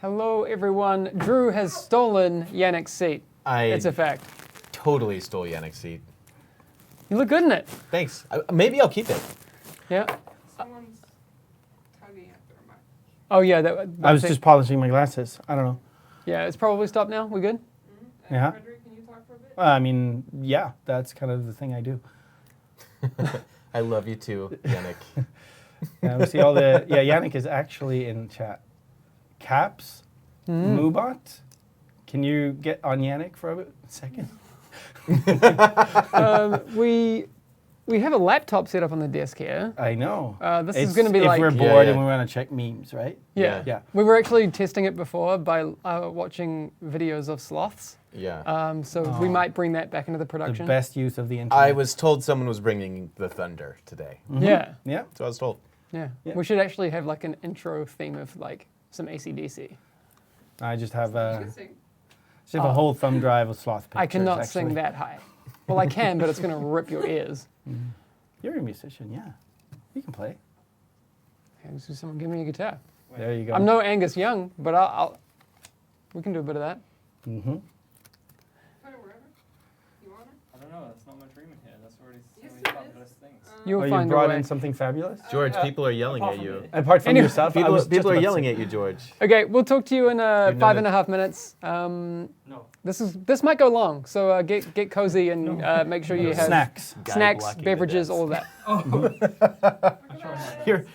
Hello, everyone. Drew has stolen Yannick's seat. It's a fact. Totally stole Yannick's seat. You look good in it. Thanks. Maybe I'll keep it. Yeah. Someone's tugging at their mic. Oh, yeah. I was just polishing my glasses. I don't know. Yeah, it's probably stopped now. We good? Mm-hmm. Yeah. Frederick, can you talk for a bit? I mean, yeah, that's kind of the thing I do. I love you too, Yannick. Yeah, we see all the. Yeah, Yannick is actually in chat. Caps, Moobot. Can you get on Yannick for a second? We have a laptop set up on the desk here. I know. This is going to be if like... we're Yeah, bored yeah. and we want to check memes, right? Yeah. Yeah. We were actually testing it before by watching videos of sloths. Yeah. So we might bring that back into the The production. best use of the internet. I was told someone was bringing the thunder today. Yeah. Yeah. So I was told. Yeah. Yeah. We should actually have like an intro theme of like some AC/DC. I just have You a can sing. a whole thumb drive of sloth pictures. I cannot actually. sing that high. Well, I can, but it's going to rip your ears. You're a musician, yeah. You can play. Okay, so someone give me a guitar. There you go. I'm no Angus Young, but we can do a bit of that. Mm-hmm. Put it wherever. You want it? I don't know, that's not much room in here. That's already so Yes, many it is. fabulous things. You'll Oh, you find a brought way. in something fabulous? George, people are yelling Apart at from you. me. Apart from Anyway, yourself, People are yelling at you, George. Okay, we'll talk to you in know 5.5 minutes. No. This might go long, so get cozy and make sure you have Snacks. Guy snacks, blocking the beverages, desk. all of that. Here,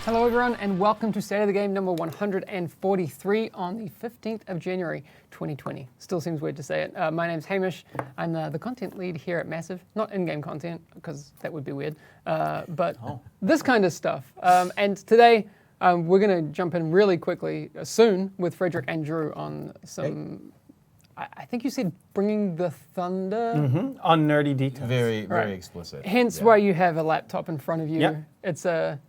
Hello everyone and welcome to State of the Game number 143 on the 15th of January 2020. Still seems weird to say it. My name's Hamish. I'm the content lead here at Massive. Not in-game content, because that would be weird, but this kind of stuff. And today we're going to jump in really quickly, soon, with Frederick and Drew on some... I think you said bringing the thunder? On nerdy details. Very Right. explicit. Hence Yeah. why you have a laptop in front of you. Yep. It's a...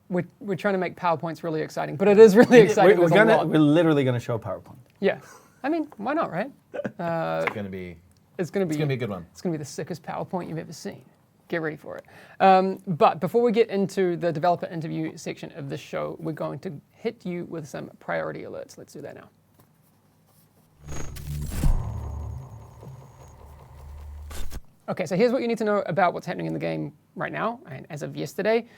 We're trying to make PowerPoints really exciting, but it is really exciting. We're There's a lot. literally gonna show a PowerPoint. Yeah, I mean, why not, right? It's gonna be It's gonna be a good one. It's gonna be the sickest PowerPoint you've ever seen. Get ready for it. But before we get into the developer interview section of this show, we're going to hit you with some priority alerts. Let's do that now. Okay, so here's what you need to know about what's happening in the game right now. And as of yesterday,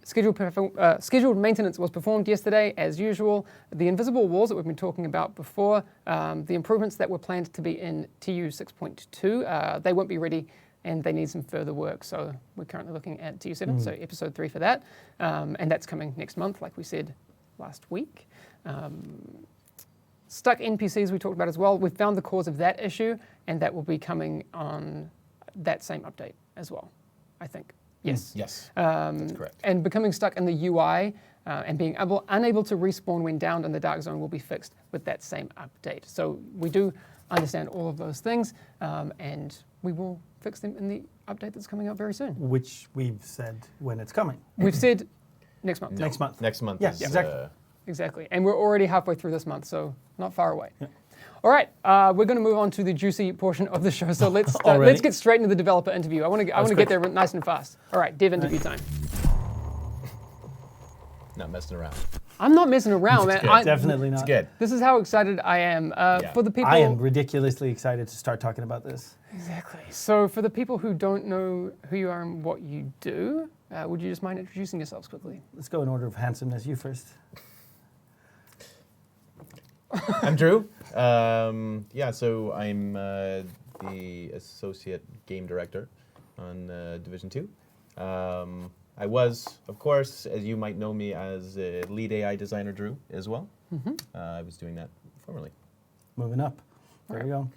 scheduled maintenance was performed yesterday as usual. The invisible walls that we've been talking about before, the improvements that were planned to be in TU 6.2, they won't be ready and they need some further work. So we're currently looking at TU 7, so episode 3 for that. And that's coming next month, like we said last week. Stuck NPCs we talked about as well. We've found the cause of that issue, and that will be coming on that same update as well, I think. Yes. Yes. That's correct. And becoming stuck in the UI and being unable to respawn when down in the dark zone will be fixed with that same update. So we do understand all of those things, and we will fix them in the update that's coming out very soon. Which we've said when it's coming. We've said next month. Next month. Next month. Yeah, is, exactly. Exactly. And we're already halfway through this month, so not far away. Yeah. All right, we're going to move on to the juicy portion of the show. So let's get straight into the developer interview. I want to get there nice and fast. All right, dev interview time. Not messing around. I'm not messing around, man. Definitely not. It's good. This is how excited I am. For the people, I am ridiculously excited to start talking about this. Exactly. So for the people who don't know who you are and what you do, would you just mind introducing yourselves quickly? Let's go in order of handsomeness. You first. I'm Drew. So I'm the associate game director on Division 2. I was, of course, as you might know me as a lead AI designer, Drew, as well. I was doing that formerly. Moving up. There we go.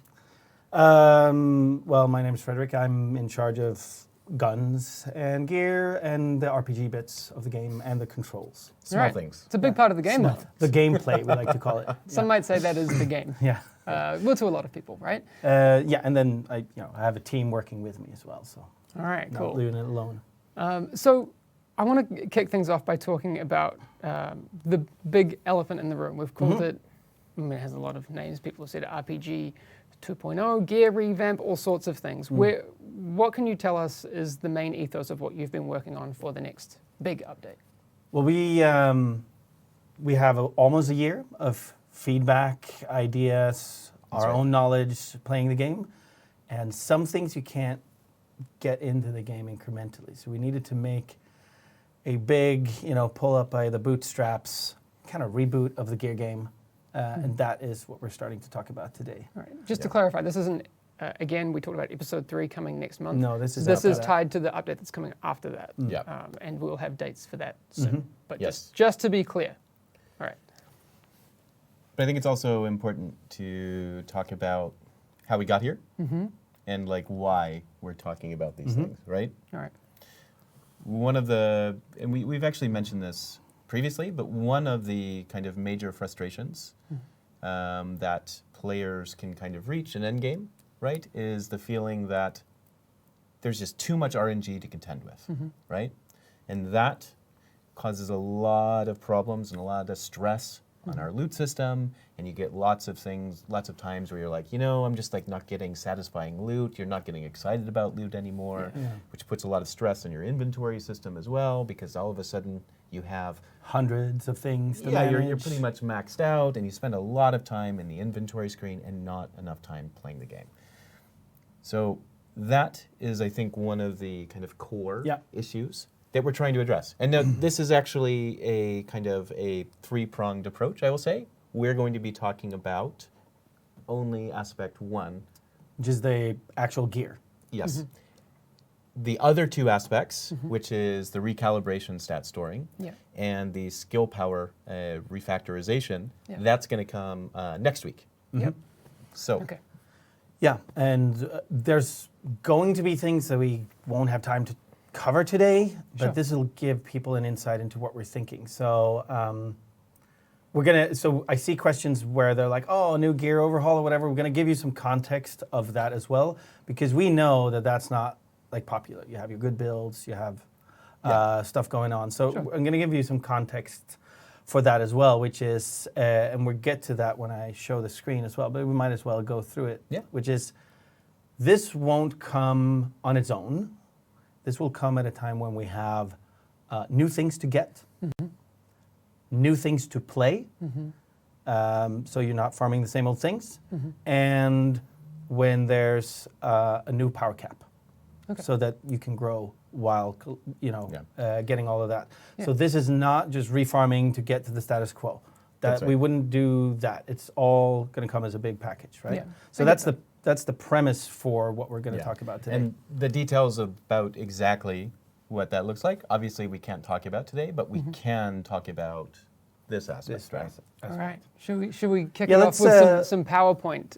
Well, my name's Frederick. I'm in charge of guns and gear and the RPG bits of the game and the controls. Small things. It's a big part of the game, though. The gameplay, we like to call it. Some might say that is the game. Yeah. Well, to a lot of people, right? And then I have a team working with me as well, so All right, not cool. doing it alone. So I want to kick things off by talking about the big elephant in the room. We've called it, it has a lot of names. People have said RPG 2.0, gear revamp, all sorts of things. What can you tell us is the main ethos of what you've been working on for the next big update? Well, we have almost a year of feedback, ideas, our own knowledge playing the game, and some things you can't get into the game incrementally. So we needed to make a big, pull up by the bootstraps kind of reboot of the gear game. And that is what we're starting to talk about today. All right. Just to clarify, this isn't, again, we talked about episode 3 coming next month. No, this is tied to the update that's coming after that. Yeah. And we'll have dates for that soon. But Yes. just to be clear. All right. But I think it's also important to talk about how we got here and why we're talking about these things, right? All right. One of the, and we've actually mentioned this previously, but one of the kind of major frustrations that players can kind of reach in endgame, right, is the feeling that there's just too much RNG to contend with, right? And that causes a lot of problems and a lot of stress on our loot system, and you get lots of times where you're like, I'm just not getting satisfying loot, you're not getting excited about loot anymore, which puts a lot of stress on your inventory system as well, because all of a sudden you have hundreds of things to manage. You're pretty much maxed out, and you spend a lot of time in the inventory screen and not enough time playing the game. So that is, I think, one of the kind of core issues that we're trying to address. And now this is actually a kind of a three-pronged approach, I will say. We're going to be talking about only aspect 1. Which is the actual gear. Yes. the other two aspects, which is the recalibration stat storing Yeah. and the skill power refactorization, Yeah. that's going to come next week. Yep. So, Okay. Yeah, and there's going to be things that we won't have time to cover today, but Sure. this will give people an insight into what we're thinking. So we're gonna. So I see questions where they're like, "Oh, new gear overhaul or whatever." We're gonna give you some context of that as well, because we know that that's not like popular. You have your good builds, you have stuff going on. So Sure. I'm gonna give you some context for that as well, which is, and we'll get to that when I show the screen as well, but we might as well go through it. Yeah. Which is, this won't come on its own. This will come at a time when we have new things to get, new things to play, so you're not farming the same old things, and when there's a new power cap, Okay. so that you can grow while getting all of that. Yeah. So this is not just refarming to get to the status quo. That's That right. we wouldn't do that. It's all going to come as a big package, right? Yeah. So I that's get that's the premise for what we're going to Yeah. talk about today. and the details about exactly what that looks like, obviously we can't talk about today, but we can talk about this aspect, This right? aspect. All right. Should we kick Yeah, it off let's, with some PowerPoint?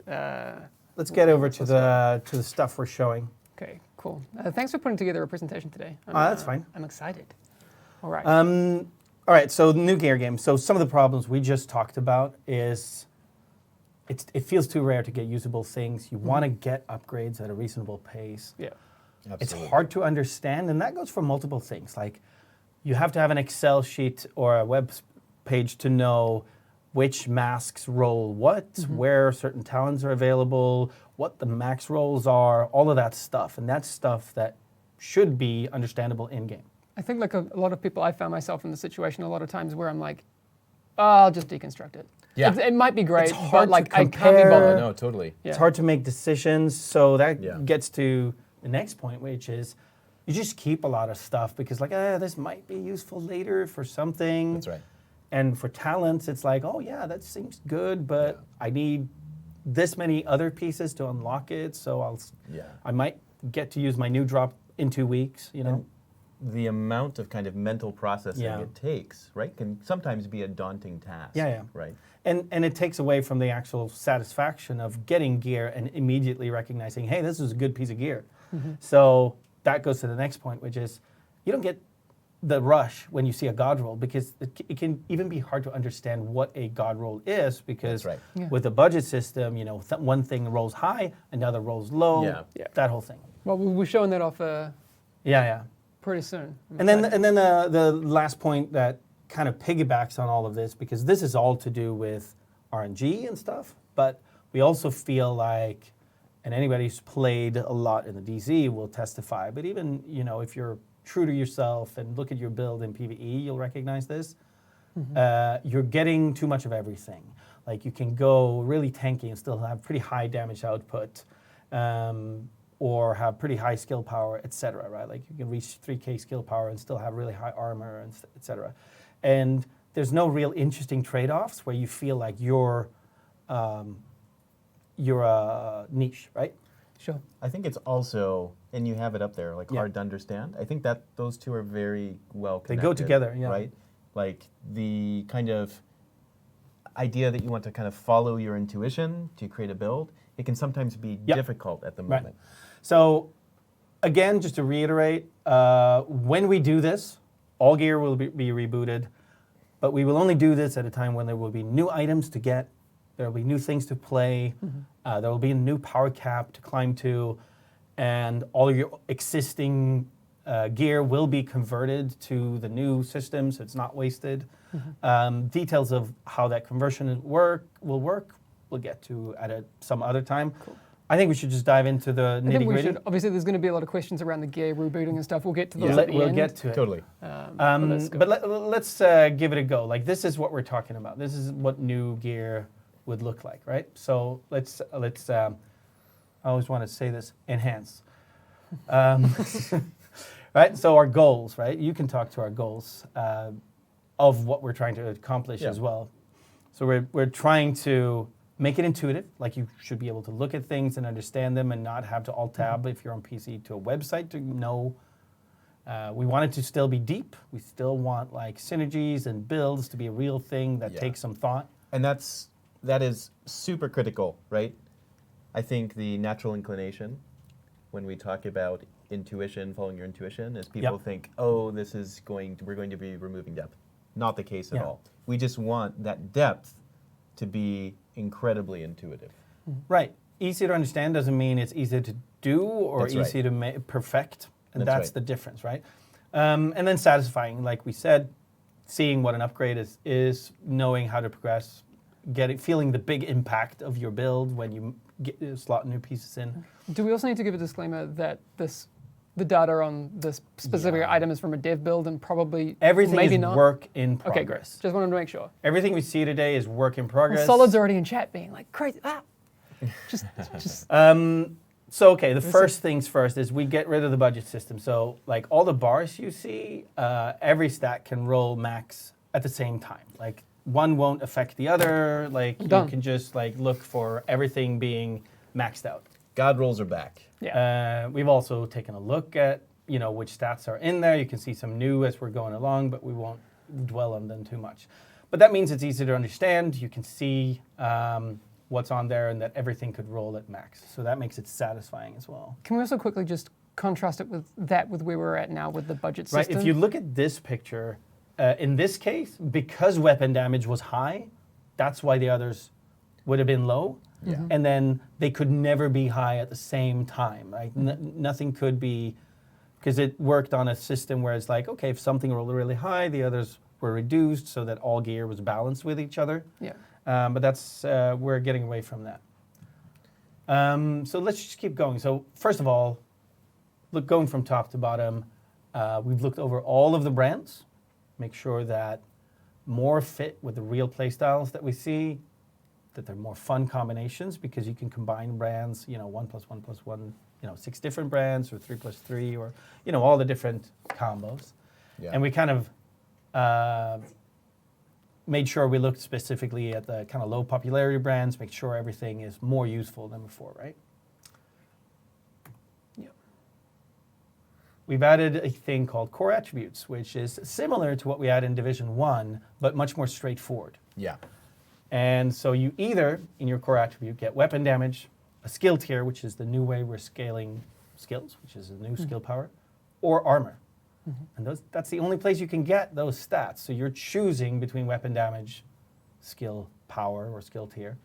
Let's get over to the stuff we're showing. Okay, cool. Thanks for putting together a presentation today. That's fine. I'm excited. All right. All right, so the new gear game. So some of the problems we just talked about is it feels too rare to get usable things. You want to get upgrades at a reasonable pace. yeah. It's Absolutely. hard to understand, and that goes for multiple things. Like, you have to have an Excel sheet or a web page to know which masks roll what, where certain talents are available, what the max rolls are, all of that stuff. And that's stuff that should be understandable in-game. I think like a lot of people, I found myself in the situation a lot of times where I'm like, oh, I'll just deconstruct it. Yeah. It might be great, It's but hard to like I can't be compare. bothered. No, totally. Yeah. It's hard to make decisions, so that Yeah. gets to the next point, which is you just keep a lot of stuff because like, this might be useful later for something. That's right. And for talents, it's like, oh yeah, that seems good, but I need this many other pieces to unlock it, so Yeah. I might get to use my new drop in 2 weeks, you know? The amount of kind of mental processing Yeah. it takes, right, can sometimes be a daunting task. Yeah. Right. And it takes away from the actual satisfaction of getting gear and immediately recognizing, hey, this is a good piece of gear. So that goes to the next point, which is you don't get the rush when you see a god roll because it can even be hard to understand what a god roll is because That's right. Yeah. with the budget system, one thing rolls high, another rolls low, Yeah. that whole thing. Well, we're showing that off Yeah. pretty soon. I'm And then excited. the last point that kind of piggybacks on all of this, because this is all to do with RNG and stuff, but we also feel like, and anybody who's played a lot in the DZ will testify, but even, if you're true to yourself and look at your build in PvE, you'll recognize this. You're getting too much of everything. Like you can go really tanky and still have pretty high damage output, or have pretty high skill power, etc. Right? Like you can reach 3K skill power and still have really high armor, and etc. And there's no real interesting trade-offs where you feel like you're a niche, right? Sure. I think it's also, and you have it up there, like Yeah. hard to understand. I think that those two are very well They connected. go together, yeah. Right? Like the kind of idea that you want to kind of follow your intuition to create a build, it can sometimes be Yep. difficult at the Right. moment. So, again, just to reiterate, when we do this, all gear will be rebooted, but we will only do this at a time when there will be new items to get, there will be new things to play, there will be a new power cap to climb to, and all of your existing gear will be converted to the new system, so it's not wasted. Details of how that conversion will work, we'll get to at some other time. I think we should just dive into the I think nitty we gritty. should. Obviously, there's going to be a lot of questions around the gear rebooting and stuff. We'll get to those at the We'll end. get to it. Totally. But let's go. But let's give it a go. Like this is what we're talking about. This is what new gear would look like, right? So let's. I always want to say this. Enhance. Right. So our goals, right? You can talk to our goals of what we're trying to accomplish Yeah. as well. So we're trying to make it intuitive, like you should be able to look at things and understand them and not have to alt-tab if you're on PC to a website to know. We want it to still be deep. We still want like synergies and builds to be a real thing that Yeah. takes some thought. And that is super critical, right? I think the natural inclination when we talk about intuition, following your intuition, is people Yep. think, oh, we're going to be removing depth. Not the case at Yeah. all. We just want that depth to be incredibly intuitive. Right. Easy to understand doesn't mean it's easy to do or That's right. easy to perfect. And That's that's right. the difference, right? And then satisfying, like we said, seeing what an upgrade is knowing how to progress, feeling the big impact of your build when you slot new pieces in. Do we also need to give a disclaimer that the data on this specific Yeah. item is from a dev build and probably Everything maybe is not? work in progress. Okay, great. Just wanted to make sure. Everything we see today is work in progress. Well, Solid's already in chat being like, crazy. Just So, okay, the first things first is we get rid of the budget system. So, like all the bars you see, every stat can roll max at the same time. Like one won't affect the other. Like Done. you can just like look for everything being maxed out. God rolls are back. yeah. We've also taken a look at which stats are in there. You can see some new as we're going along, but we won't dwell on them too much. But that means it's easy to understand. You can see what's on there and that everything could roll at max. So that makes it satisfying as well. Can we also quickly just contrast it with where we're at now with the budget Right, system? if you look at this picture, in this case, because weapon damage was high, that's why the others would have been low. Yeah. And then they could never be high at the same time. Like nothing could be, because it worked on a system where it's like, okay, if something rolled really high, the others were reduced so that all gear was balanced with each other. Yeah. But that's we're getting away from that. So let's just keep going. So first of all, going from top to bottom, we've looked over all of the brands, make sure that more fit with the real play styles that we see, that they're more fun combinations because you can combine brands, 1+1+1, 6 different brands or 3+3 or, all the different combos. Yeah. And we kind of made sure we looked specifically at the kind of low popularity brands, make sure everything is more useful than before, right? Yeah. We've added a thing called core attributes, which is similar to what we had in Division 1, but much more straightforward. Yeah. And so you either, in your core attribute, get weapon damage, a skill tier, which is the new way we're scaling skills, which is a new skill power, or armor. And that's the only place you can get those stats. So you're choosing between weapon damage, skill power, or skill tier,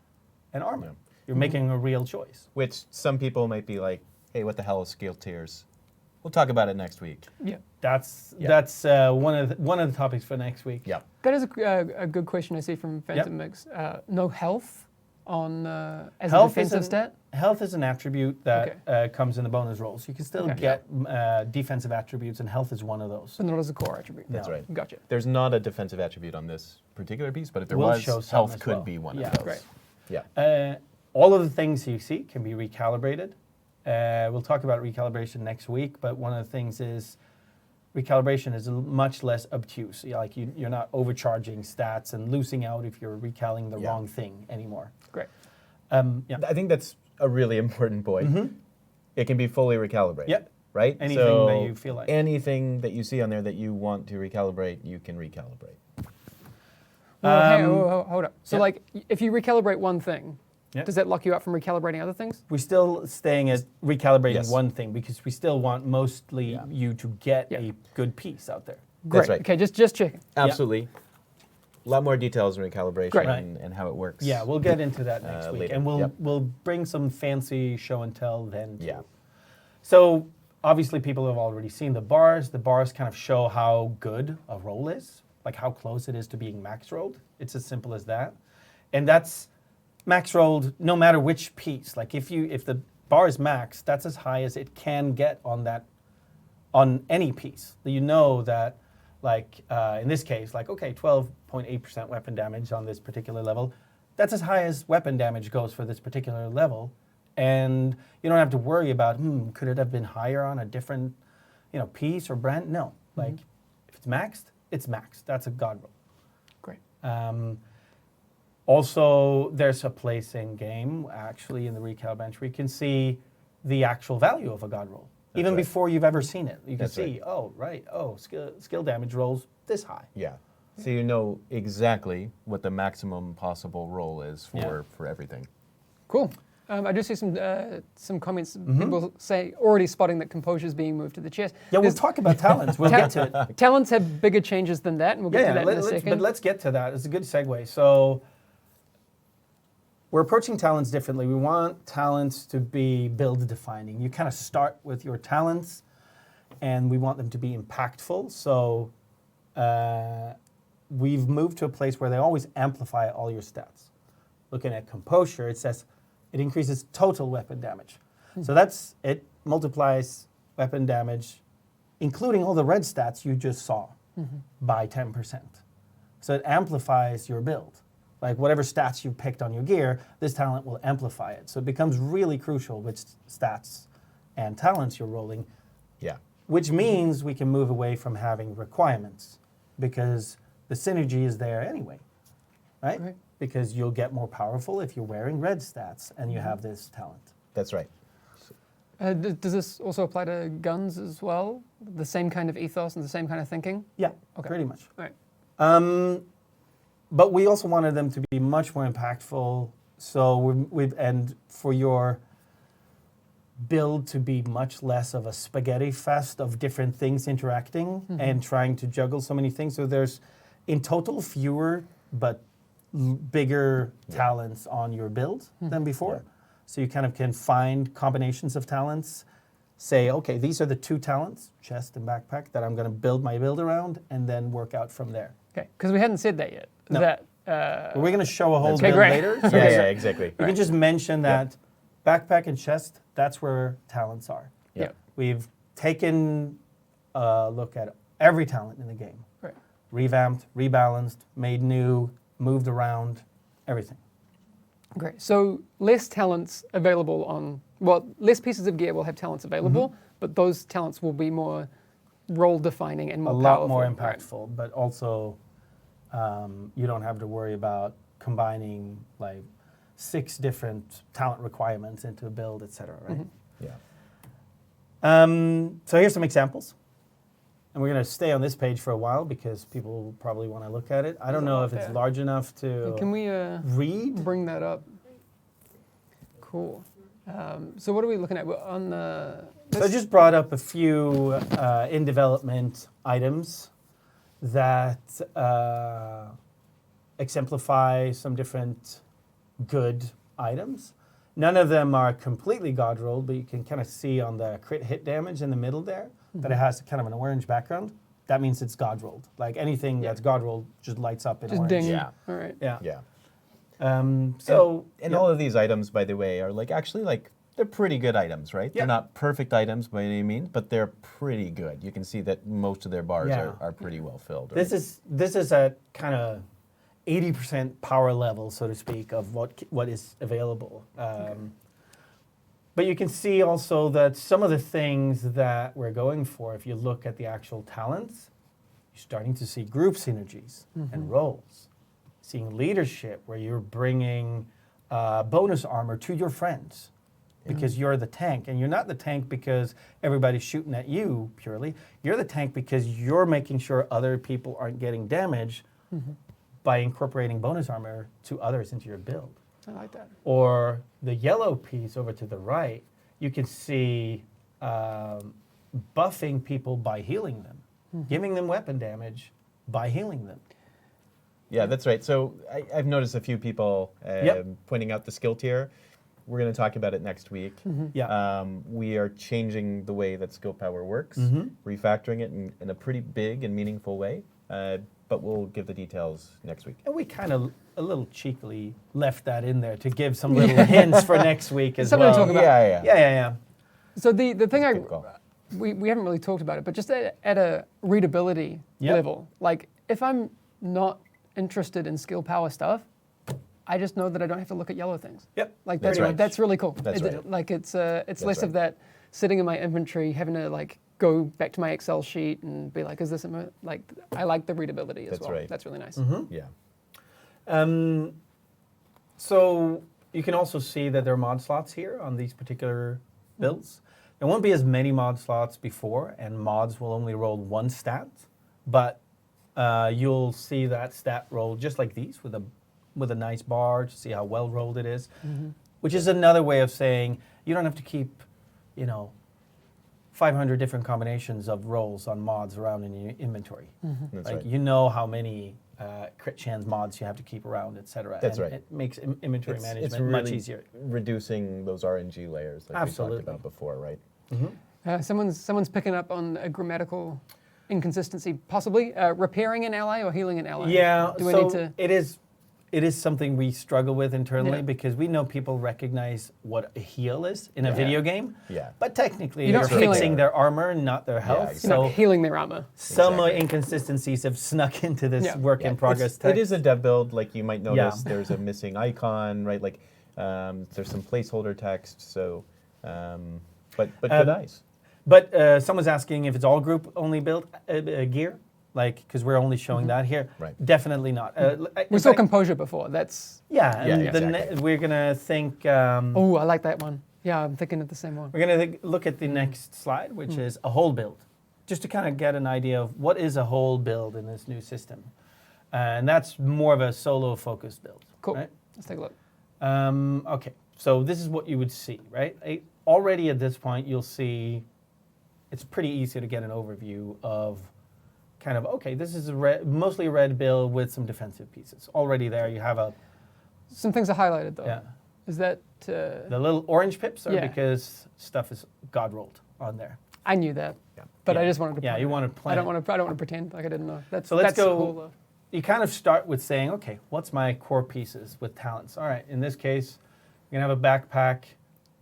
and armor. Yeah. You're making a real choice. Which some people might be like, hey, what the hell is skill tiers? We'll talk about it next week. Yeah. That's one of the topics for next week. Yeah. That is a good question I see from Phantom Mix. No health on as a defensive stat? Health is an attribute that comes in the bonus rolls. You can still get defensive attributes, and health is one of those. But not as a core attribute. That's No. right. Gotcha. There's not a defensive attribute on this particular piece, but if there We'll was, show some health as could well. be one Yeah. of those. Great. Yeah. All of the things you see can be recalibrated. We'll talk about recalibration next week, but one of the things is recalibration is much less obtuse. Like you're not overcharging stats and losing out if you're recalling the wrong thing anymore. Great. I think that's a really important point. It can be fully recalibrated. Yep. Right? Anything So that you feel like. anything that you see on there that you want to recalibrate, you can recalibrate. Well, hey, hold up. So, yeah. like, if you recalibrate one thing, Yeah. does that lock you out from recalibrating other things? We're still staying at recalibrating Yes. one thing because we still want mostly you to get Yeah. a good piece out there. Great. That's right. Okay, just checking. Absolutely. A lot more details on recalibration Great. Right. and how it works. Yeah, we'll get into that next week, later. and Yep. we'll bring some fancy show and tell then. Too. Yeah. So obviously, people have already seen the bars. The bars kind of show how good a roll is, like how close it is to being max rolled. It's as simple as that, and that's max rolled no matter which piece. Like if the bar is max, that's as high as it can get on any piece. You know that. Like in this case, like, okay, 12.8% weapon damage on this particular level. That's as high as weapon damage goes for this particular level. And you don't have to worry about, could it have been higher on a different, piece or brand? No. Like, if it's maxed, it's maxed. That's a god roll. Great. Also, there's a place in game, actually, in the recal bench, where you can see the actual value of a god roll. Even right. before you've ever seen it. You can That's see, skill damage rolls this high. Yeah. So you know exactly what the maximum possible roll is Yeah. for everything. Cool. I do see some comments. People say already spotting that composure is being moved to the chest. Yeah, we'll There's- talk about talents. We'll get to it. Talents have bigger changes than that, and we'll get to that in a second. But let's get to that. It's a good segue. So we're approaching talents differently. We want talents to be build defining. You kind of start with your talents, and we want them to be impactful. So we've moved to a place where they always amplify all your stats. Looking at composure, it says it increases total weapon damage. So it multiplies weapon damage, including all the red stats you just saw, by 10%. So it amplifies your build. Like whatever stats you picked on your gear, this talent will amplify it. So it becomes really crucial which stats and talents you're rolling, Yeah. which means we can move away from having requirements because the synergy is there anyway, right? Right. Because you'll get more powerful if you're wearing red stats and you have this talent. That's right. Does this also apply to guns as well? The same kind of ethos and the same kind of thinking? Yeah, Okay. pretty much. All right. But we also wanted them to be much more impactful. So and for your build to be much less of a spaghetti fest of different things interacting and trying to juggle so many things. So there's in total fewer but bigger talents on your build than before. Yeah. So you kind of can find combinations of talents. Say, okay, these are the two talents, chest and backpack, that I'm going to build my build around and then work out from there. Okay, because we hadn't said that yet. No. That But we're going to show a whole That's build right. later. Yeah, So yeah, exactly. you can just mention that backpack and chest, that's where talents are. Yeah. We've taken a look at every talent in the game. Right. Revamped, rebalanced, made new, moved around, everything. Great. So less talents available on, well, less pieces of gear will have talents available, but those talents will be more role defining and more A powerful. lot more Right. impactful, but also you don't have to worry about combining like 6 different talent requirements into a build, etc. Right? Yeah. So here's some examples. And we're going to stay on this page for a while because people will probably want to look at it. I don't There's a know lot if it's there. large enough to Can we read. bring that up? Cool. So what are we looking at? We're on the. So I just brought up a few in development items that exemplify some different good items. None of them are completely god rolled, but you can kind of see on the crit hit damage in the middle there that it has kind of an orange background. That means it's god rolled. Like anything that's god rolled just lights up in Just orange. ding. Yeah. All right. Yeah. Yeah. So and yeah. all of these items, by the way, are like actually like they're pretty good items, right? Yeah. They're not perfect items by any means, but they're pretty good. You can see that most of their bars Yeah. are pretty well filled. This is a kind of 80% power level, so to speak, of what is available. But you can see also that some of the things that we're going for, if you look at the actual talents, you're starting to see group synergies and roles. Seeing leadership, where you're bringing bonus armor to your friends because you're the tank. And you're not the tank because everybody's shooting at you purely. You're the tank because you're making sure other people aren't getting damaged by incorporating bonus armor to others into your build. I like that. Or the yellow piece over to the right, you can see buffing people by healing them, giving them weapon damage by healing them. Yeah, that's right. So I've noticed a few people Yep. pointing out the skill tier. We're going to talk about it next week. Yeah. We are changing the way that skill power works, refactoring it in a pretty big and meaningful way. But we'll give the details next week. And we kind of a little cheekily left that in there to give some little hints for next week as Something well. to talk about. Yeah. So the thing Good call. we haven't really talked about it, but just at a readability Yep. level, like if I'm not interested in skill power stuff, I just know that I don't have to look at yellow things. Yep. Like That's right. That's really cool. That's right. Like it's less right. of that sitting in my inventory, having to like go back to my Excel sheet and be like, is this like I like the readability as That's well. right. That's really nice. Yeah. So you can also see that there are mod slots here on these particular builds. There won't be as many mod slots before, and mods will only roll one stat, but you'll see that stat roll just like these with a nice bar to see how well rolled it is, which is another way of saying you don't have to keep, 500 different combinations of rolls on mods around in your inventory. That's Like right. you know how many crit chance mods you have to keep around, etc. That's and right. It makes inventory management it's much really easier. reducing those RNG layers like Absolutely. we talked about before, right? Someone's picking up on a grammatical inconsistency, possibly repairing an ally or healing an ally. Yeah, Do we so need to? it is something we struggle with internally Yeah. because we know people recognize what a heal is in a Yeah. video game, Yeah. but technically You're you're not healing. fixing their armor, not their health. exactly. You're not So healing their armor. some Exactly. inconsistencies have snuck into this Yeah. work in progress It text. is a dev build. Like you might Yeah. notice, there's a missing icon, right? Like there's some placeholder text. So, but good eyes. But someone's asking if it's all group only build gear, like because we're only showing that here. Right. Definitely not. We saw composure before. That's. Yeah, Yeah, and exactly. we're gonna think. Oh, I like that one. Yeah, I'm thinking of the same one. We're going to look at the next slide, which is a whole build, just to kind of get an idea of what is a whole build in this new system. And that's more of a solo-focused build. Cool. Right? Let's take a look. Okay, so this is what you would see, right? Already at this point, you'll see it's pretty easy to get an overview of kind of, okay, this is mostly a red build with some defensive pieces. Already there, you have Some things are highlighted though. yeah. Is that? The little orange pips are Yeah. because stuff is God rolled on there. I knew that, Yeah. but I Yeah. just wanted to. Yeah, point you it want out. to plan. I don't want to pretend like I didn't know. That's So let's that's go- cool though. You kind of start with saying, okay, what's my core pieces with talents? All right, in this case, you're going to have a backpack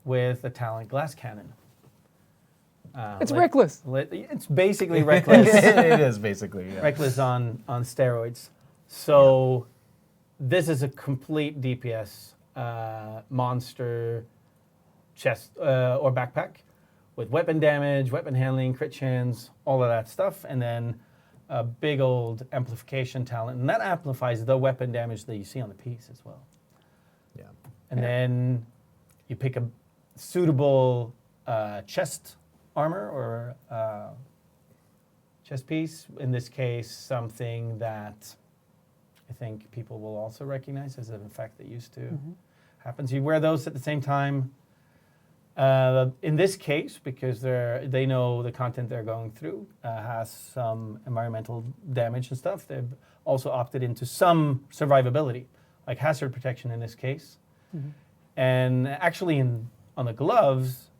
with a talent glass cannon. It's reckless. It's basically reckless. It is basically. Yeah. Reckless on steroids. So this is a complete DPS monster chest or backpack with weapon damage, weapon handling, crit chance, all of that stuff, and then a big old amplification talent, and that amplifies the weapon damage that you see on the piece as well. Yeah. And then you pick a suitable chest armor or chest piece. In this case, something that I think people will also recognize as an effect that used to happen. So you wear those at the same time. In this case, because they know the content they're going through has some environmental damage and stuff, they've also opted into some survivability, like hazard protection in this case. And actually on the gloves,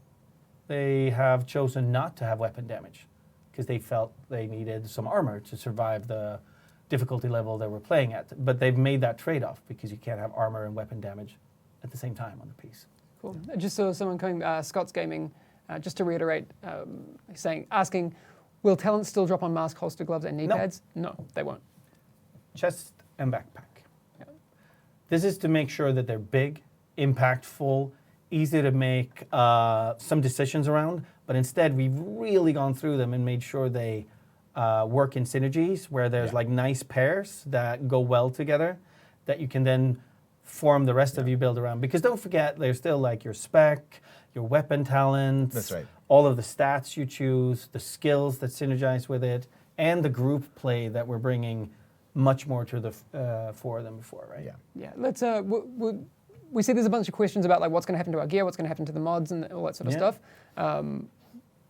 they have chosen not to have weapon damage because they felt they needed some armor to survive the difficulty level they were playing at. But they've made that trade-off because you can't have armor and weapon damage at the same time on the piece. Cool. Just so someone coming, Scott's Gaming, just to reiterate, asking, will talents still drop on mask, holster, gloves, and knee No. pads? No, they won't. Chest and backpack. Yeah. This is to make sure that they're big, impactful, easy to make some decisions around, but instead we've really gone through them and made sure they work in synergies where there's like nice pairs that go well together that you can then form the rest of your build around. Because don't forget, there's still like your spec, your weapon talents, That's right. all of the stats you choose, the skills that synergize with it, and the group play that we're bringing much more to the fore than before, right? Yeah. Yeah, let's. We see there's a bunch of questions about like what's going to happen to our gear, what's going to happen to the mods, and all that sort of Yeah. stuff.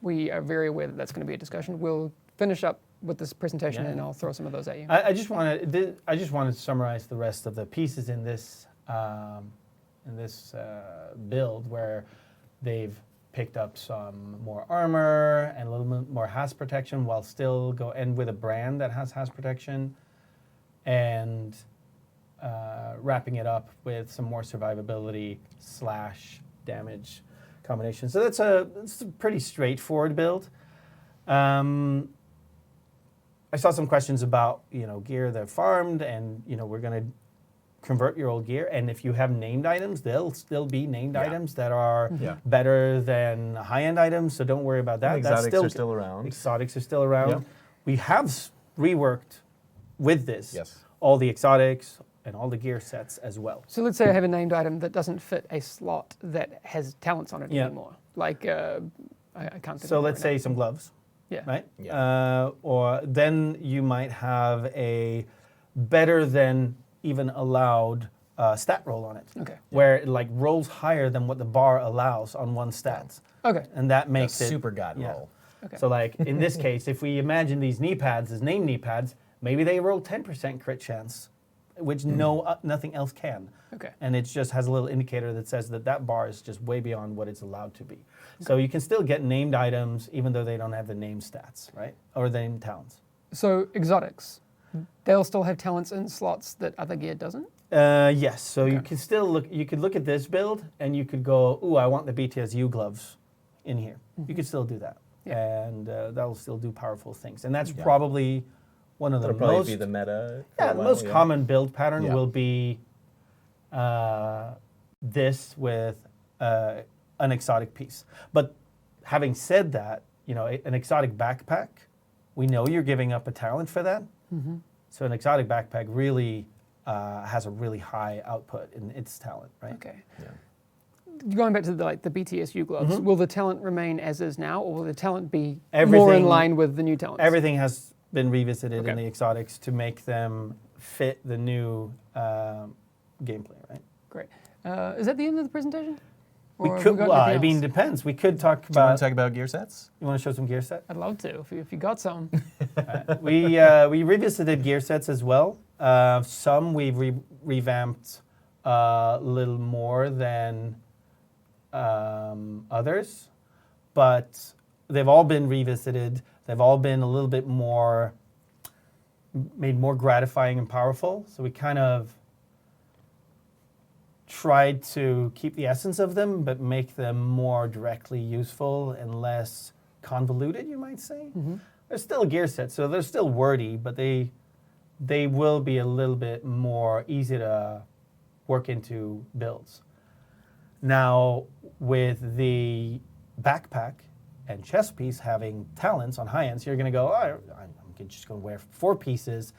We are very aware that that's going to be a discussion. We'll finish up with this presentation, Yeah. and I'll throw some of those at you. I just wanted to summarize the rest of the pieces in this build where they've picked up some more armor and a little bit more has protection while still and with a brand that has protection, and wrapping it up with some more survivability / damage combination. So it's a pretty straightforward build. I saw some questions about gear that farmed, and we're going to convert your old gear. And if you have named items, they'll still be named items that are Yeah. better than high-end items. So don't worry about that. Exotics are still around. Exotics are still around. Yeah. We have reworked with this Yes. all the exotics and all the gear sets as well. So let's say I have a named item that doesn't fit a slot that has talents on it Yeah. anymore. Like, I can't think So of it let's right say some gloves, now. Yeah. right? Yeah. Or then you might have a better than even allowed stat roll on it, Okay. where it like rolls higher than what the bar allows on one stats, Okay. and that A makes it super god yeah. roll. Okay. So like in this case, if we imagine these knee pads as named knee pads, maybe they roll 10% crit chance, which nothing else can. Okay. And it just has a little indicator that says that that bar is just way beyond what it's allowed to be. So you can still get named items even though they don't have the name stats, right? Or the name talents. So exotics, they'll still have talents in slots that other gear doesn't? Yes. So you Okay. can still look. You could look at this build and you could go, "Ooh, I want the BTSU gloves in here." You could still do that, and that'll still do powerful things. And that's Yeah. probably one of the That'll probably most be the meta. for Yeah, a the while, most yeah. common build pattern Yeah. will be this with an exotic piece. But having said that, an exotic backpack, we know you're giving up a talent for that. So an exotic backpack really has a really high output in its talent, right? Okay. Yeah. Going back to the BTSU gloves, will the talent remain as is now, or will the talent be more in Everything- line with the new talents? Everything has been revisited in Okay. the exotics to make them fit the new gameplay, right? Great. Is that the end of the presentation? We Or have could. got Well, I anything mean, else? depends. We could talk Do you want about. to talk about gear sets? You want to show some gear set? I'd love to if you got some. We revisited gear sets as well. Some we've revamped a little more than others, but they've all been revisited. They've all been a little bit more made more gratifying and powerful. So we kind of tried to keep the essence of them, but make them more directly useful and less convoluted, you might say. They're still a gear set, so they're still wordy, but they will be a little bit more easy to work into builds. Now, with the backpack and chest piece having talents on high ends, you're going to go, oh, I'm just going to wear 4 pieces,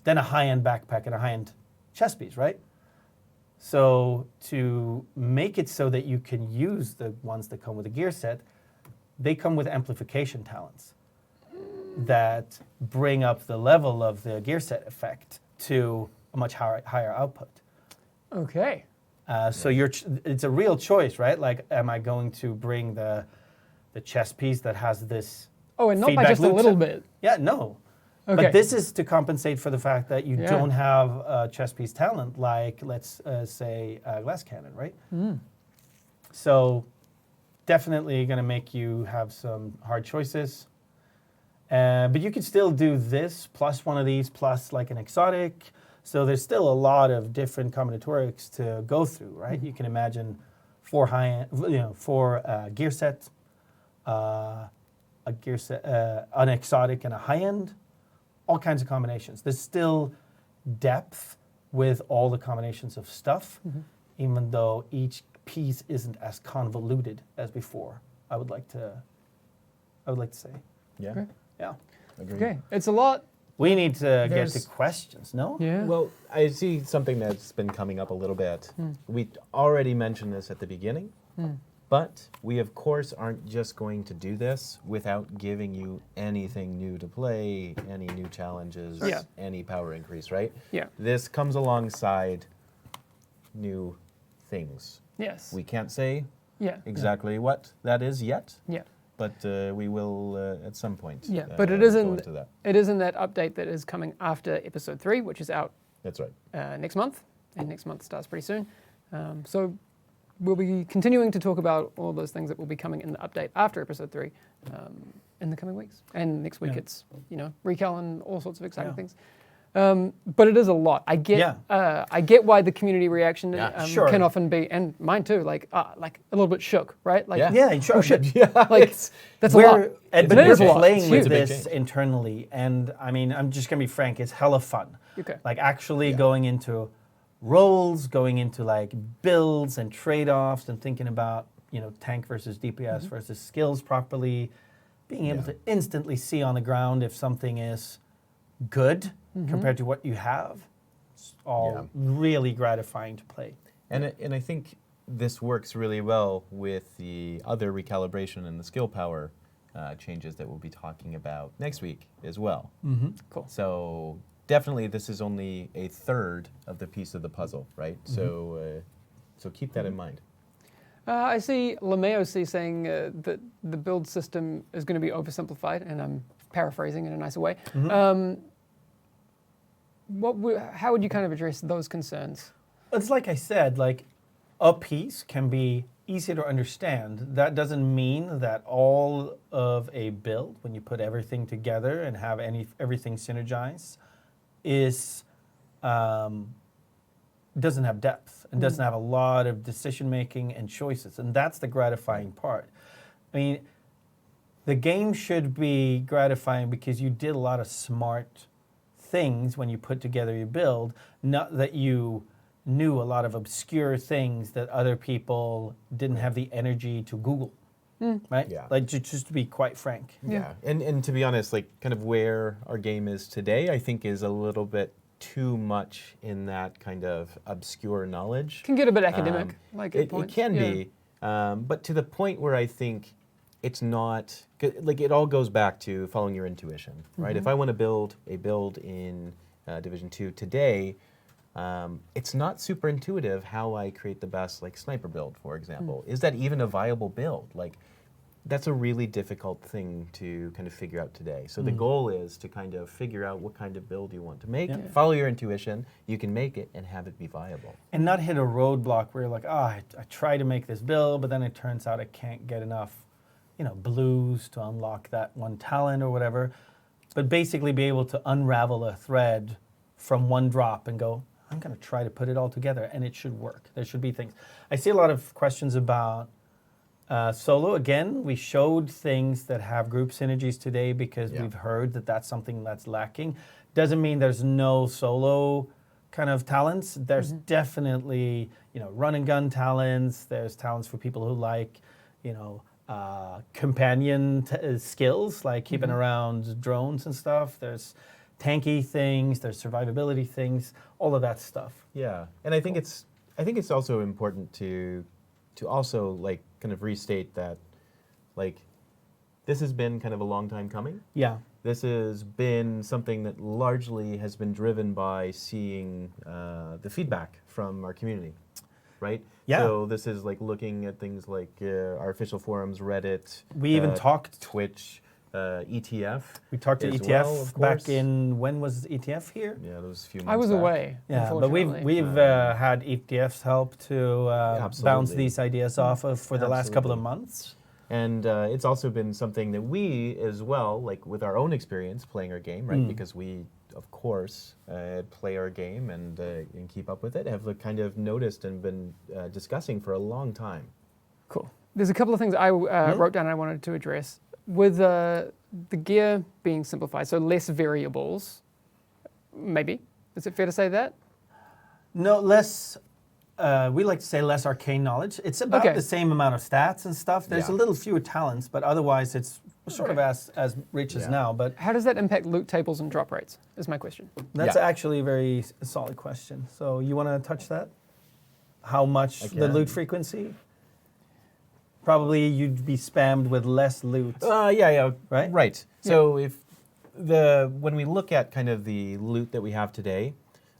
then a high-end backpack and a high-end chest piece, right? So to make it so that you can use the ones that come with a gear set, they come with amplification talents that bring up the level of the gear set effect to a much higher output. Okay. So it's a real choice, right? Like, am I going to bring the chest piece that has this Oh, and not by feedback just a loop little set? bit. Yeah, no. Okay. But this is to compensate for the fact that you Yeah. don't have a chest piece talent like, let's say, a glass cannon, right? So definitely going to make you have some hard choices. But you could still do this plus one of these plus like an exotic. So there's still a lot of different combinatorics to go through, right? You can imagine 4 gear sets, an exotic and a high end, all kinds of combinations. There's still depth with all the combinations of stuff, even though each piece isn't as convoluted as before. I would like to say, Yeah. Okay. yeah. Agreed. Okay. It's a lot. We need to get to There's- questions. No. Yeah. Well, I see something that's been coming up a little bit. We already mentioned this at the beginning, but we of course aren't just going to do this without giving you anything new to play, any new challenges, Yeah. any power increase, right? Yeah. This comes alongside new things. Yes. We can't say Yeah. exactly what that is yet, Yeah. but we will at some point. Yeah. But it go isn't. into that. It is in that update that is coming after episode 3, which is out That's right. next month, and next month starts pretty soon. So we'll be continuing to talk about all those things that will be coming in the update after episode 3 in the coming weeks. And next week Yeah. it's Recal and all sorts of exciting Yeah. things. But it is a lot. I get why the community reaction Yeah, sure. can often be, and mine too, like a little bit shook, right? Like, Yeah. Yeah, sure. oh shit, Yeah, like it's- that's a lot. And But it we're is a lot. playing It's with huge. It's a big this change. internally, and I mean, I'm just gonna be frank. It's hella fun. Okay. Like actually going into roles, going into like builds and trade-offs, and thinking about tank versus DPS versus skills properly, being able Yeah. to instantly see on the ground if something is good compared to what you have. all Yeah. really gratifying to play. And I think this works really well with the other recalibration and the skill power changes that we'll be talking about next week as well. Cool. So definitely this is only a third of the piece of the puzzle, right? So keep that in mind. I see LeMayoC saying that the build system is going to be oversimplified, and I'm paraphrasing in a nicer way. How would you kind of address those concerns? It's like I said, like a piece can be easy to understand. That doesn't mean that all of a build, when you put everything together and have everything synergize, is doesn't have depth and doesn't have a lot of decision making and choices, and that's the gratifying part. I mean, the game should be gratifying because you did a lot of smart things when you put together your build, not that you knew a lot of obscure things that other people didn't have the energy to Google, right? Yeah. Like just to be quite frank. Yeah, and to be honest, like kind of where our game is today, I think is a little bit too much in that kind of obscure knowledge. Can get a bit academic, like at It points. can Yeah. be, but to the point where I think it's not, like it all goes back to following your intuition, right? If I want to build a build in Division 2 today, it's not super intuitive how I create the best like sniper build, for example. Is that even a viable build? Like, that's a really difficult thing to kind of figure out today. So the goal is to kind of figure out what kind of build you want to make, follow your intuition, you can make it and have it be viable. And not hit a roadblock where you're like, I try to make this build, but then it turns out I can't get enough, blues to unlock that one talent or whatever. But basically be able to unravel a thread from one drop and go, I'm going to try to put it all together, and it should work. There should be things. I see a lot of questions about solo. Again, we showed things that have group synergies today because we've heard that that's something that's lacking. Doesn't mean there's no solo kind of talents. There's definitely, run and gun talents. There's talents for people who like, companion skills, like keeping around drones and stuff. There's tanky things, there's survivability things, all of that stuff. Yeah, and I think it's also important to also like kind of restate that like this has been kind of a long time coming. Yeah. This has been something that largely has been driven by seeing the feedback from our community, right? Yeah. So this is like looking at things like our official forums, Reddit. We even talked. Twitch, ETF. We talked to as ETF well, of back course. in, when was ETF here? Yeah, those few months I was back. away. Yeah, but we've unfortunately. had ETF's help to bounce Absolutely. these ideas off of for the last couple of Absolutely. months. And it's also been something that we, as well, like with our own experience playing our game, right? Because we, of course, play our game and keep up with it, have kind of noticed and been discussing for a long time. Cool. There's a couple of things I wrote down and I wanted to address. With the gear being simplified, so less variables, maybe. Is it fair to say that? No, less. We like to say less arcane knowledge. It's about Okay. the same amount of stats and stuff. There's a Yeah. little fewer talents, but otherwise it's sort of as rich as Yeah. now. But How does that impact loot tables and drop rates, is my question. that's Yeah. actually a very solid question. So you want to touch that? How much I the can. loot frequency? Probably you'd be spammed with less loot. Yeah, Right? Right. So when we look at kind of the loot that we have today,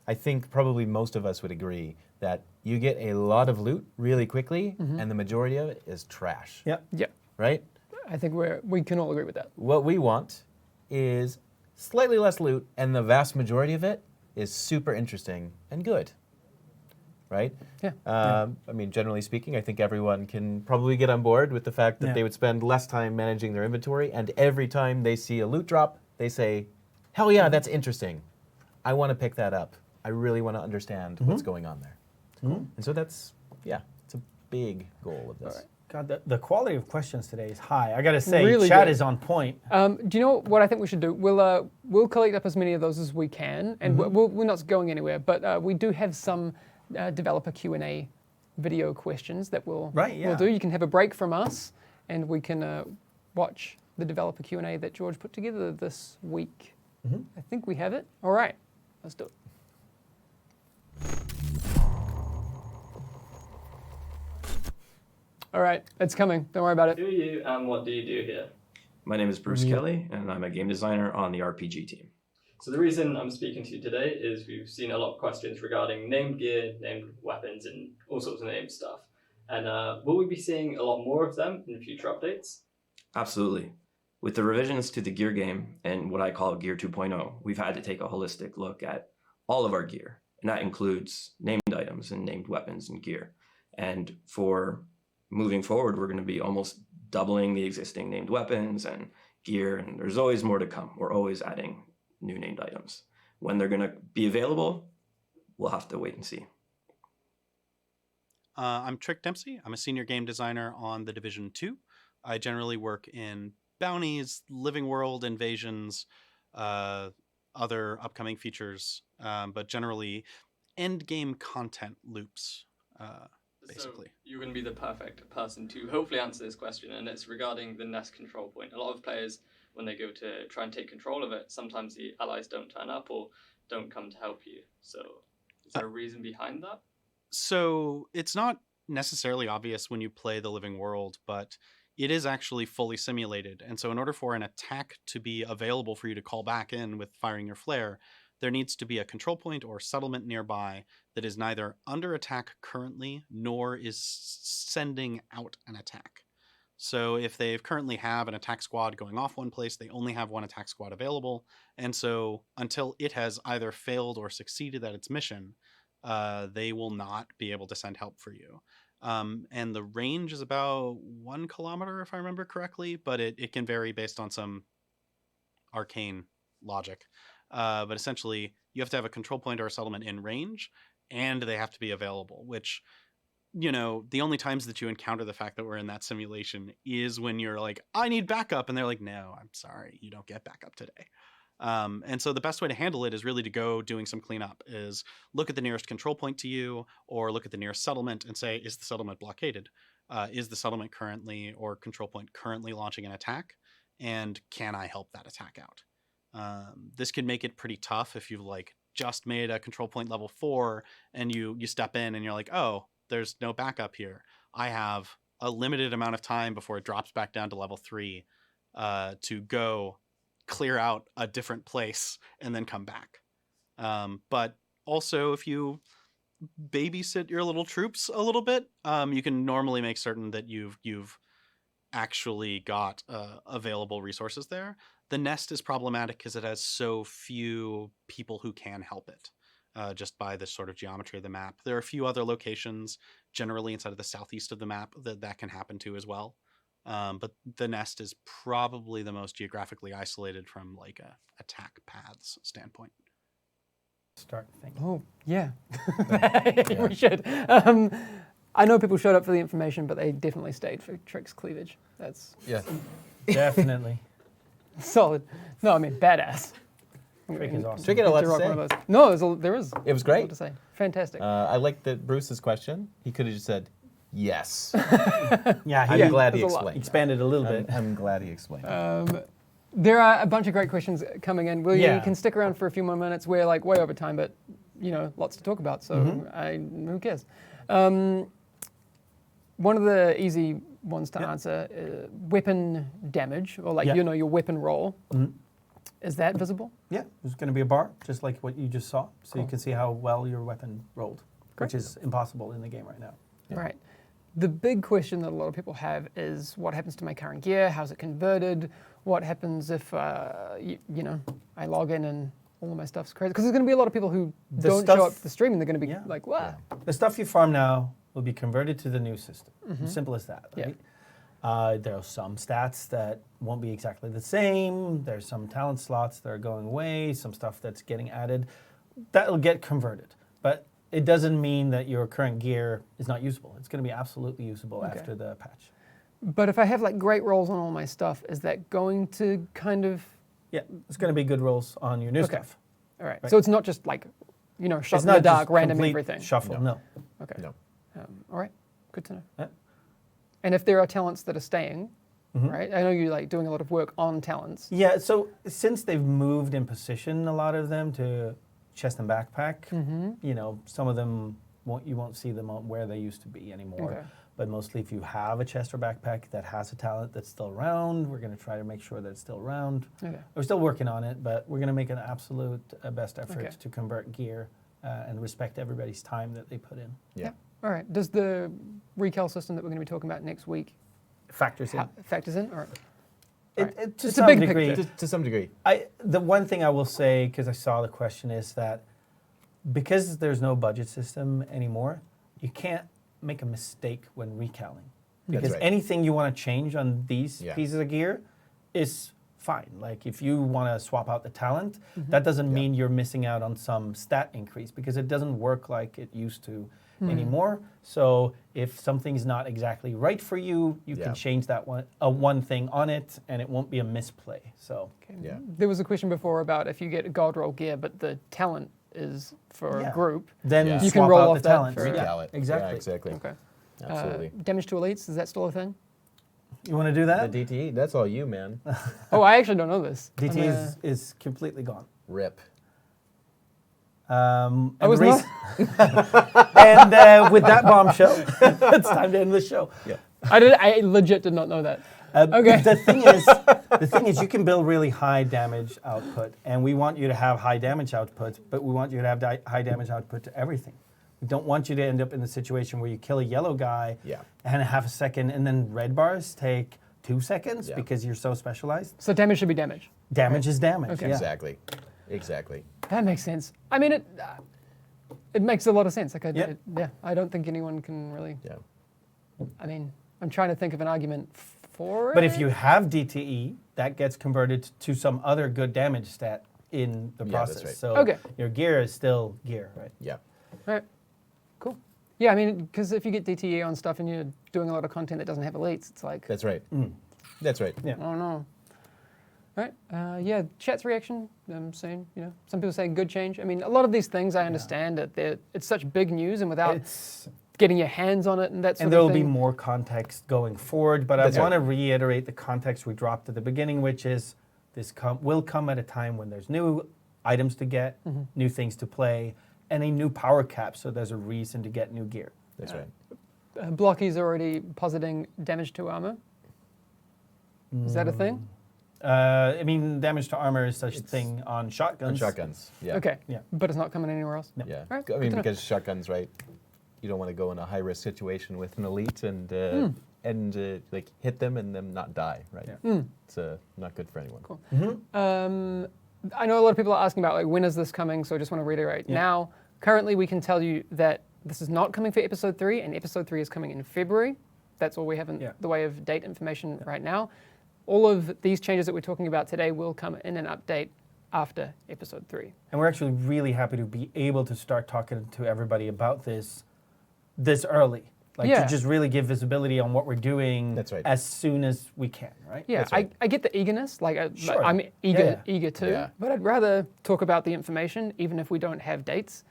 I think probably most of us would agree that you get a lot of loot really quickly, and the majority of it is trash. Yeah. Yeah, Right? I think we can all agree with that. What we want is slightly less loot, and the vast majority of it is super interesting and good. Right? Yeah. I mean, generally speaking, I think everyone can probably get on board with the fact that Yeah. they would spend less time managing their inventory, and every time they see a loot drop, they say, hell yeah, that's interesting. I want to pick that up. I really want to understand what's going on there. And so it's a big goal of this. God, the quality of questions today is high. I got to say, Really chat good. is on point. Do you know what I think we should do? We'll collect up as many of those as we can, and we're not going anywhere. But we do have some developer Q&A video questions that we'll do. You can have a break from us, and we can watch the developer Q&A that George put together this week. I think we have it. All right, let's do it. All right, it's coming. Don't worry about it. Who are you and what do you do here? My name is Bruce Kelly, and I'm a game designer on the RPG team. So the reason I'm speaking to you today is we've seen a lot of questions regarding named gear, named weapons, and all sorts of named stuff. And will we be seeing a lot more of them in future updates? Absolutely. With the revisions to the gear game and what I call Gear 2.0, we've had to take a holistic look at all of our gear, and that includes named items and named weapons and gear. And for moving forward, we're going to be almost doubling the existing named weapons and gear, and there's always more to come. We're always adding new named items. When they're going to be available, we'll have to wait and see. I'm Trick Dempsey. I'm a senior game designer on The Division 2. I generally work in bounties, living world invasions, other upcoming features, but generally end game content loops, basically. So you're going to be the perfect person to hopefully answer this question, and it's regarding the nest control point. A lot of players, when they go to try and take control of it, sometimes the allies don't turn up or don't come to help you. So is there a reason behind that? So it's not necessarily obvious when you play the living world, but it is actually fully simulated. And so in order for an attack to be available for you to call back in with firing your flare, there needs to be a control point or settlement nearby that is neither under attack currently nor is sending out an attack. So if they currently have an attack squad going off one place, they only have one attack squad available. And so until it has either failed or succeeded at its mission, they will not be able to send help for you. And the range is about 1 kilometer, if I remember correctly, but it can vary based on some arcane logic. But essentially, you have to have a control point or a settlement in range, and they have to be available, which, you know, the only times that you encounter the fact that we're in that simulation is when you're like, I need backup. And they're like, no, I'm sorry, you don't get backup today. And so the best way to handle it is really to go doing some cleanup, is look at the nearest control point to you or look at the nearest settlement and say, is the settlement blockaded? Is the settlement currently or control point currently launching an attack? And can I help that attack out? This can make it pretty tough if you've like just made a control point level 4 and you step in and you're like, oh, there's no backup here. I have a limited amount of time before it drops back down to level 3 to go clear out a different place and then come back. But also, if you babysit your little troops a little bit, you can normally make certain that you've actually got available resources there. The nest is problematic because it has so few people who can help it, just by the sort of geometry of the map. There are a few other locations, generally inside of the southeast of the map, that can happen to as well. But the nest is probably the most geographically isolated from like a attack paths standpoint. Start thinking. Oh, yeah. We should. I know people showed up for the information, but they definitely stayed for Trick's cleavage. That's Yeah. Definitely. solid. No, I mean, badass. Trick is awesome. Trick had a lot To to rock say. one of those. No, there is. It was a lot great. to say. Fantastic. I like that Bruce's question. He could have just said, yes. Yeah, I'm he glad he there's a lot. explained. expanded a little bit. I'm glad he explained. There are a bunch of great questions coming in. Will Yeah. you can stick around for a few more minutes? We're like way over time, but you know, lots to talk about. So who cares? One of the easy ones to answer: weapon damage, or like you know your weapon roll. Is that visible? Yeah, there's going to be a bar, just like what you just saw, so Cool. you can see how well your weapon rolled, Great. which is impossible in the game right now. Right. The big question that a lot of people have is what happens to my current gear? How's it converted? What happens if, you know, I log in and all of my stuff's crazy? Because there's going to be a lot of people who The don't show stuff- up to the stream and they're going to be Yeah. like, what? The stuff you farm now will be converted to the new system. Simple as that, Yeah. right? There are some stats that won't be exactly the same. There's some talent slots that are going away, some stuff that's getting added. That'll get converted. But it doesn't mean that your current gear is not usable. It's going to be absolutely usable Okay. after the patch. But if I have like great rolls on all my stuff, is that going to kind of, Yeah, it's going to be good rolls on your new Okay. stuff. all right. Right. So it's not just like, you know, shot It's in the not dark, just random complete everything. shuffle, no. Okay. No. All right. Good to know. Yeah. And if there are talents that are staying, right? I know you're like doing a lot of work on talents. Yeah, so since they've moved in position, a lot of them, to chest and backpack, you know, some of them you won't see them on where they used to be anymore. Okay. But mostly if you have a chest or backpack that has a talent that's still around, we're going to try to make sure that it's still around. Okay. We're still working on it, but we're going to make an absolute best effort Okay. to convert gear and respect everybody's time that they put in. Yeah. All right. Does the recal system that we're going to be talking about next week Factors in. factors in? Or To It's a some big degree. picture. To some degree. The one thing I will say, because I saw the question, is that because there's no budget system anymore, you can't make a mistake when recaling. That's Because right. anything you want to change on these Yeah. pieces of gear is fine. Like if you want to swap out the talent, that doesn't Yeah. mean you're missing out on some stat increase because it doesn't work like it used to anymore. So if something's not exactly right for you, you Yeah. can change that one thing on it, and it won't be a misplay. So okay. Yeah. There was a question before about if you get gold roll gear, but the talent is for Yeah. a group. then Yeah. You can swap roll out off the that talent. for- Recal it. exactly. Yeah, exactly. Okay. Absolutely. Damage to elites, is that still a thing? You want to do that? The DTE, that's all you, man. Oh, I actually don't know this. DT I'm, is completely gone. Rip. I And was Reese- not. and with that bombshell, it's time to end the show. Yeah. I legit did not know that. Okay. The thing is, you can build really high damage output, and we want you to have high damage output, but we want you to have high damage output to everything. We don't want you to end up in the situation where you kill a yellow guy Yeah. and a half a second, and then red bars take 2 seconds Yeah. because you're so specialized. So damage should be damage. Damage is damage. Okay. Yeah. Exactly. Exactly. That makes sense. I mean, it makes a lot of sense. Like, Yep. yeah, I don't think anyone can really. Yeah. I mean, I'm trying to think of an argument for it. But if you have DTE, that gets converted to some other good damage stat in the Yeah, process. that's right. So Okay. your gear is still gear, right? Yeah. All right, cool. Yeah, I mean, because if you get DTE on stuff and you're doing a lot of content that doesn't have elites, it's like, That's right. That's right. Yeah. I don't know. All right, yeah, chat's reaction, I'm saying, some people say good change. I mean, a lot of these things I understand that it's such big news, and without It's getting your hands on it and that sort and there of will be thing. more context going forward, but That's I want to right. reiterate the context we dropped at the beginning, which is this will come at a time when there's new items to get, new things to play, and a new power cap, so there's a reason to get new gear. That's right. Blocky's already positing damage to armor. Is that a thing? I mean, damage to armor is such a thing on shotguns. On shotguns. Yeah. Okay, Yeah. but it's not coming anywhere else? No. Yeah. All right, I good mean, to know. because shotguns, right? You don't want to go in a high risk situation with an elite and like hit them and them not die, right? Yeah. It's not good for anyone. Cool. I know a lot of people are asking about like when is this coming, so I just want to reiterate. Yeah. Now, currently we can tell you that this is not coming for episode 3, and episode 3 is coming in February. That's all we have in Yeah. the way of date information right now. All of these changes that we're talking about today will come in an update after episode 3. And we're actually really happy to be able to start talking to everybody about this early. Like Yeah. to just really give visibility on what we're doing That's right. as soon as we can, right? Yeah, That's right. I get the eagerness. Like, Sure. I'm eager, Yeah. eager too. Yeah. But I'd rather talk about the information, even if we don't have dates,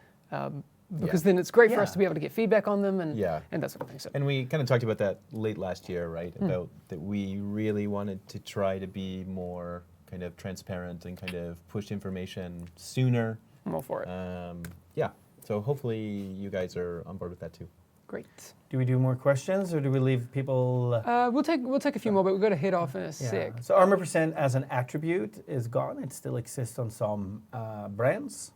because then it's great for us Yeah. to be able to get feedback on them and Yeah. and that sort of thing. So And we kind of talked about that late last year, right? About that we really wanted to try to be more kind of transparent and kind of push information sooner. I'm all for it. Yeah. So hopefully you guys are on board with that too. Great. Do we do more questions or do we leave people? We'll take a few more, but we've got to head off in a sec. So armor percent as an attribute is gone. It still exists on some brands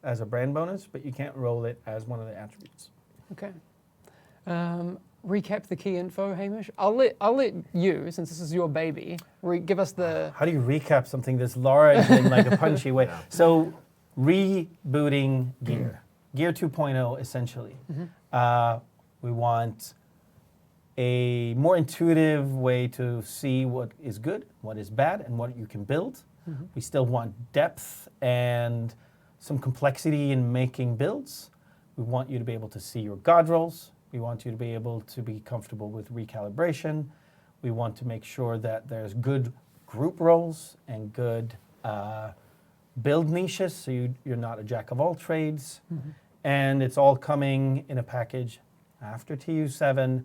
as a brand bonus, but you can't roll it as one of the attributes. Okay. Recap the key info, Hamish. I'll let you, since this is your baby, give us the. How do you recap something this large in like a punchy way? So rebooting gear, gear 2.0 essentially. We want a more intuitive way to see what is good, what is bad, and what you can build. We still want depth and some complexity in making builds. We want you to be able to see your god rolls. We want you to be able to be comfortable with recalibration. We want to make sure that there's good group roles and good build niches, so you're not a jack of all trades. And it's all coming in a package after TU7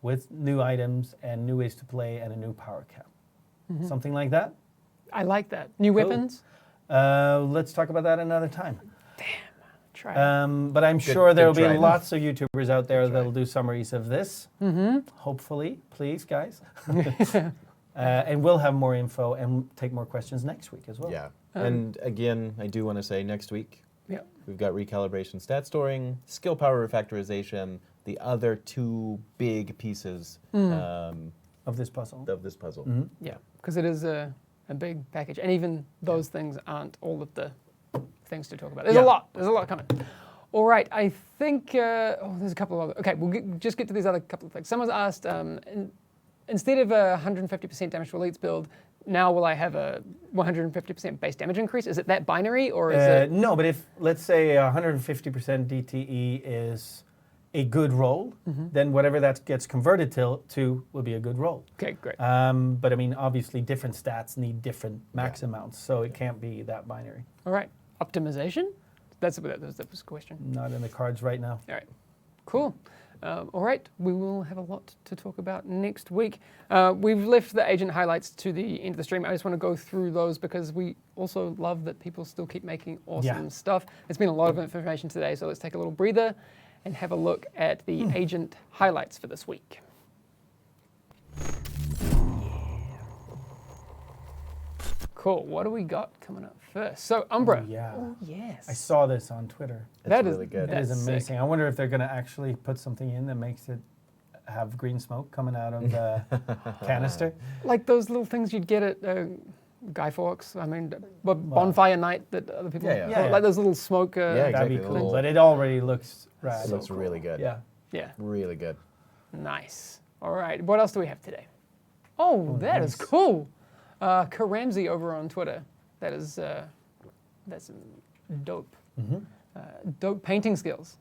with new items and new ways to play and a new power cap. Something like that. I like that. New Cool. weapons. Let's talk about that another time. try. But I'm Good- sure there will good be try. lots of YouTubers out there Good try. that'll do summaries of this. Hopefully, please, guys. And we'll have more info and take more questions next week as well. Yeah. And again, I do want to say next week, Yeah. we've got recalibration stat storing, skill power refactorization, the other two big pieces Of this puzzle. of this puzzle. Yeah, because it is a big package, and even those things aren't all of the things to talk about. There's a Yeah. lot. There's a lot coming. All right, I think. There's a couple of other. Okay, just get to these other couple of things. Someone's asked, instead of a 150% damage to elites build, now will I have a 150% base damage increase? Is it that binary, or is it? No, but if, let's say, 150% DTE is a good roll, then whatever that gets converted to will be a good roll. Okay, great. But I mean, obviously, different stats need different max amounts, so it can't be that binary. All right, optimization. That was the question. Not in the cards right now. All right, cool. All right, we will have a lot to talk about next week. We've left the agent highlights to the end of the stream. I just want to go through those because we also love that people still keep making awesome stuff. It's been a lot of information today, so let's take a little breather and have a look at the agent highlights for this week. Cool, what do we got coming up first? So, Umbra. Oh, yeah. Oh, yes. I saw this on Twitter. That is really good. That is that's amazing. sick. I wonder if they're going to actually put something in that makes it have green smoke coming out of the canister. Like those little things you'd get at Guy Fawkes. I mean, bonfire night that other people. Yeah. Like those little smoke. Yeah, That'd exactly. be cool. Little- But it already looks rad. It looks really good. Yeah. Yeah. Really good. Nice. All right. What else do we have today? Oh, that is cool. Karamzi over on Twitter. That's dope. Dope painting skills.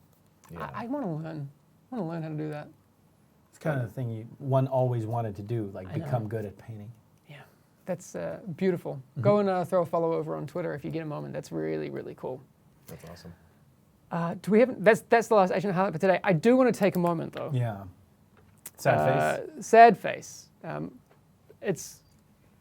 Yeah. I want to learn. I want to learn how to do that. It's kind of the thing one always wanted to do, like I know. become good at painting. Yeah. That's beautiful. Go and throw a follow over on Twitter if you get a moment. That's really, really cool. That's awesome. Do we have? That's the last agent highlight for today. I do want to take a moment though. Yeah. Sad face. Sad face. It's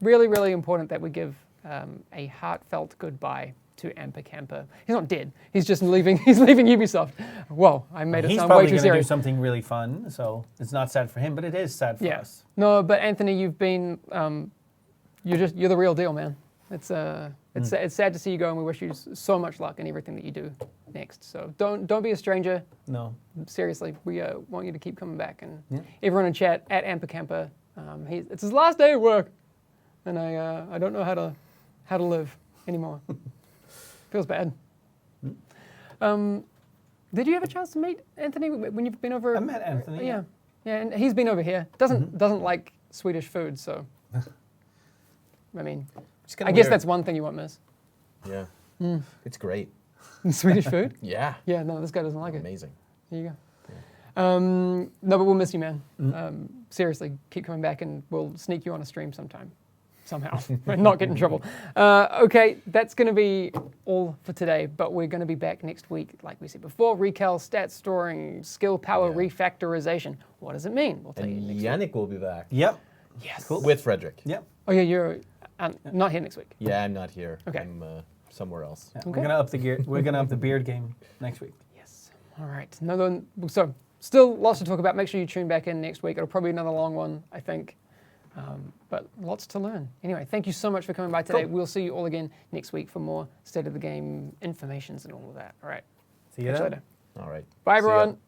really, really important that we give a heartfelt goodbye to Amper Camper. He's not dead. He's just leaving. He's leaving Ubisoft. Whoa, I made it He's sound probably way too going to do serious. something really fun, so it's not sad for him, but it is sad for us. No, but Anthony, you've been. You're the real deal, man. It's sad to see you go, and we wish you so much luck in everything that you do next. So don't be a stranger. No. Seriously, we want you to keep coming back. And everyone in chat at Amper Camper, it's his last day of work, and I don't know how to live anymore. Feels bad. Did you have a chance to meet Anthony when you've been over? I met Anthony. Yeah, and he's been over here. Doesn't like Swedish food, so. I mean, I guess that's one thing you won't miss. Yeah. It's great. Swedish food? Yeah. Yeah, no, this guy doesn't like it. Amazing. There you go. No, but we'll miss you, man. Seriously, keep coming back and we'll sneak you on a stream somehow, but not get in trouble. Okay, that's going to be all for today, but we're going to be back next week, like we said before. Recal, stat storing, skill power refactorization. What does it mean? We'll tell you And next week. Yannick will be back. Yep. Yes. Cool. With Frederick. Yep. Oh, yeah, you're not here next week. Yeah, I'm not here. Okay. I'm somewhere else. Yeah, Okay. We're gonna up the gear. We're gonna up the beard game next week. Yes. All right. So still lots to talk about. Make sure you tune back in next week. It'll probably be another long one, I think. But lots to learn. Anyway, thank you so much for coming by today. Cool. We'll see you all again next week for more State of the Game informations and all of that. All right. See you Catch you then. later. All right. Bye, See ya. everyone.